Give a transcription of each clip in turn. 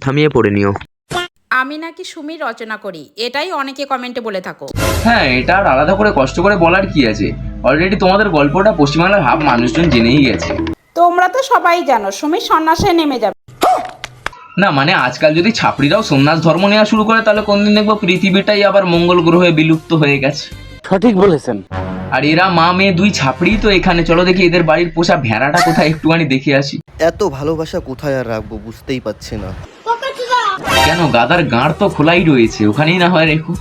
থামিয়ে পড়ে নিও। আমি নাকি সুমির রচনা করি, এটাই অনেকে কমেন্টে বলে থাকো। হ্যাঁ, এটা আর আলাদা করে কষ্ট করে বলার কি আছে? অলরেডি তোমাদের গল্পটা পশ্চিমবাংলার হাফ মানুষজন জেনেই গেছে। তোমরা তো সবাই জানো সুমির সন্ন্যাসে নেমে যাবে। না মানে আজকাল যদি ছাপড়িরাও সন্ন্যাস ধর্ম নেওয়া শুরু করে তাহলে কোনদিন দেখবো পৃথিবীটাই আবার মঙ্গল গ্রহে বিলুপ্ত হয়ে গেছে। সঠিক বলেছেন। আর এরা মা মেয়ে দুই ছাপড়ি তো এখানে, চলো দেখি এদের বাড়ির পোষা ভেড়াটা কোথায় একটুখানি দেখে আসি। এত ভালোবাসা কোথায় আর রাখবো বুঝতেই পারছি না। কেন, গাদার গাঁড় তো খোলাই রয়েছে, ওখানেই না হয় রেখো।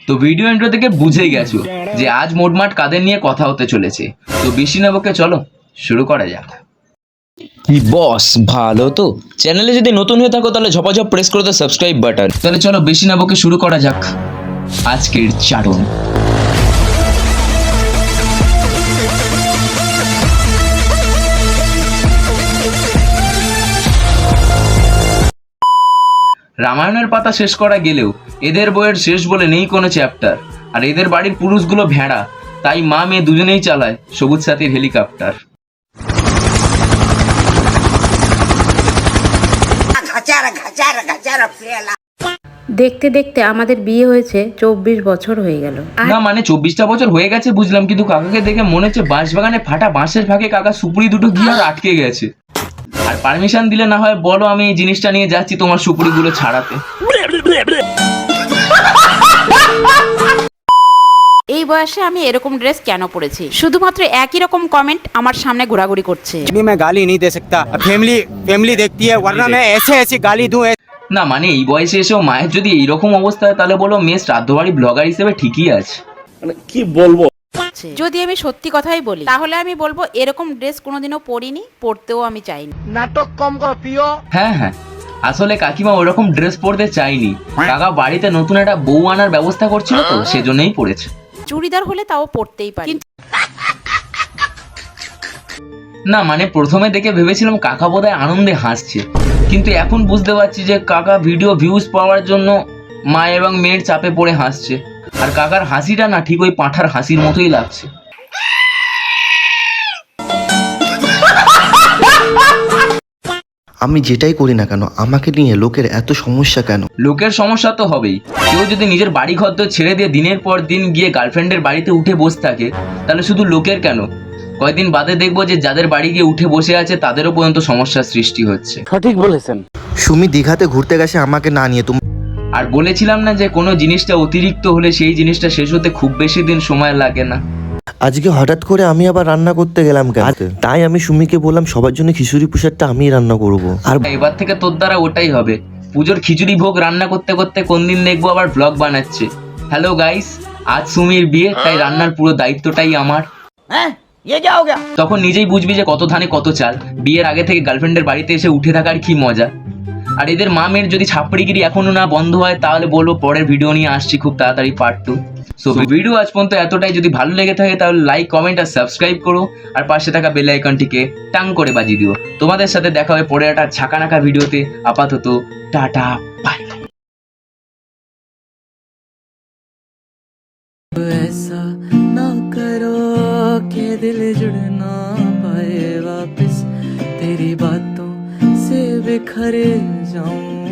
তো ভিডিও ইন্ট্রো থেকে বুঝেই গেছো যে আজ মোটমাট কাদের নিয়ে কথা হতে চলেছে। তো বেশি নেবকে চলো শুরু করা যাক। কি বস, ভালো তো? চ্যানেলে যদি নতুন হয়ে থাকো তাহলে ঝপাঝপ প্রেস করে দাও সাবস্ক্রাইব বাটন। তাহলে চলো বেশি নেবকে শুরু করা যাক আজকের চারণ। রামায়ণের পাতা শেষ করা গেলেও এদের বইয়ের শেষ বলে নেই কোনো চ্যাপ্টার। আর এদের বাড়ির পুরুষগুলো ভেড়া, তাই মা মেয়ে দুজনেই চালায় সবুজ সাথীর হেলিকপ্টার। দেখতে দেখতে আমাদের বিয়ে হয়েছে 24 বছর হয়ে গেল। না মানে 24টা বছর হয়ে গেছে বুঝলাম, কিন্তু কাকাকে দেখে মনে হচ্ছে বাঁশবাগানে ফাটা বাঁশের ফাঁকে কাকা সুপুরি দুটো গিয়ে আর আটকে গেছে। আর পারমিশন দিলে না হয় বলো, আমি এই জিনিসটা নিয়ে যাচ্ছি তোমার সুপুরিগুলো ছাড়াতে। এই বয়সে আমি এরকম ড্রেস কেন পরেছি? শুধুমাত্র একই রকম কমেন্ট আমার সামনে ঘোরাঘুরি করছে। मैं गाली नहीं दे सकता, फैमिली देखती है, वरना मैं ऐसे गाली दूं। না মানে এই বয়সে এসেও মায়ের যদি এইরকম অবস্থা হয় তাহলে বলো মেয়ে শ্রাদ্ধবাড়ি ব্লগার হিসেবে ঠিকই আছে। যদি আমি সত্যি কথাই বলি তাহলে আমি বলবো এরকম ড্রেস কোনোদিনও পরিনি, পরতেও আমি চাইনি। হ্যাঁ হ্যাঁ, আসলে কাকিমা ওরকম ড্রেস পরতে চাইনি, কাকা বাড়িতে নতুন একটা বউ আনার ব্যবস্থা করছিল তো সেজন্যই পরেছে। চুড়িদার হলে তাও পরতেই পারি, কিন্তু না মানে প্রথমে দেখে ভেবেছিলাম কাকা বোধহয় আনন্দে হাসছে, কিন্তু এখন বুঝতে পারছি যে কাকা ভিডিও ভিউজ পাওয়ার জন্য মা এবং মেয়ের চাপে পড়ে হাসছে। আর কাকার হাসিটা না ঠিক ওই পাঁঠার হাসির মতোই লাগছে। আমি যেটাই করি না কেন আমাকে নিয়ে লোকের এত সমস্যা কেন? লোকের সমস্যা তো হবেই। কেউ যদি নিজের বাড়ি ঘর তো ছেড়ে দিয়ে দিনের পর দিন গিয়ে গার্লফ্রেন্ডের বাড়িতে উঠে বসে থাকে তাহলে শুধু লোকের কেন, কয়েকদিন বাদে দেখবো যে যাদের বাড়ি গিয়ে উঠে বসে আছে তাদেরও পর্যন্ত সমস্যার সৃষ্টি হচ্ছে। সঠিক বলেছেন। সুমি দীঘাতে ঘুরতে গেছে আমাকে না নিয়ে। তুমি আর বলেছিলাম না যে কোনো জিনিসটা অতিরিক্ত হলে সেই জিনিসটা শেষ হতে খুব বেশি দিন সময় লাগে না। আজকে হঠাৎ করে আমি আবার রান্না করতে গেলাম কেন? তাই আমি সুমিকে বললাম সবার জন্য খিচুড়ি প্রসাদটা আমি রান্না করব। আর এবার থেকে তোর দ্বারা ওটাই হবে। পুজোর খিচুড়ি ভোগ রান্না করতে করতে কোন দিন দেখবো আবার ব্লগ বানাচ্ছে। হ্যালো গাইস, আজ সুমির বিয়ে, তাই রান্নার পুরো দায়িত্বটাই আমার। তখন নিজেই বুঝবি যে কত ধানে কত চাল। বিয়ের আগে থেকে গার্লফ্রেন্ডের বাড়িতে এসে উঠে থাকার কি মজা। আর এদের মা মেয়ের যদি ছাপড়িগিরি এখনো না বন্ধ হয় তাহলে বলবো পরের ভিডিও নিয়ে আসছি খুব তাড়াতাড়ি পার্ট 2। সো ভিডিও আজ পর্যন্ত এতটাই। যদি ভালো লেগে থাকে তাহলে লাইক কমেন্ট আর সাবস্ক্রাইব করো, আর পাশে থাকা বেল আইকনটিকে টাং করে বাজিয়ে দিও। তোমাদের সাথে দেখা হবে পরের একটা ঝাঁকানাকা ভিডিওতে। আপাতত টাটা বাই। ऐसा ना करो कि दिल जुड़ ना पाए वापस, तेरी बातों से बिखर जाऊं।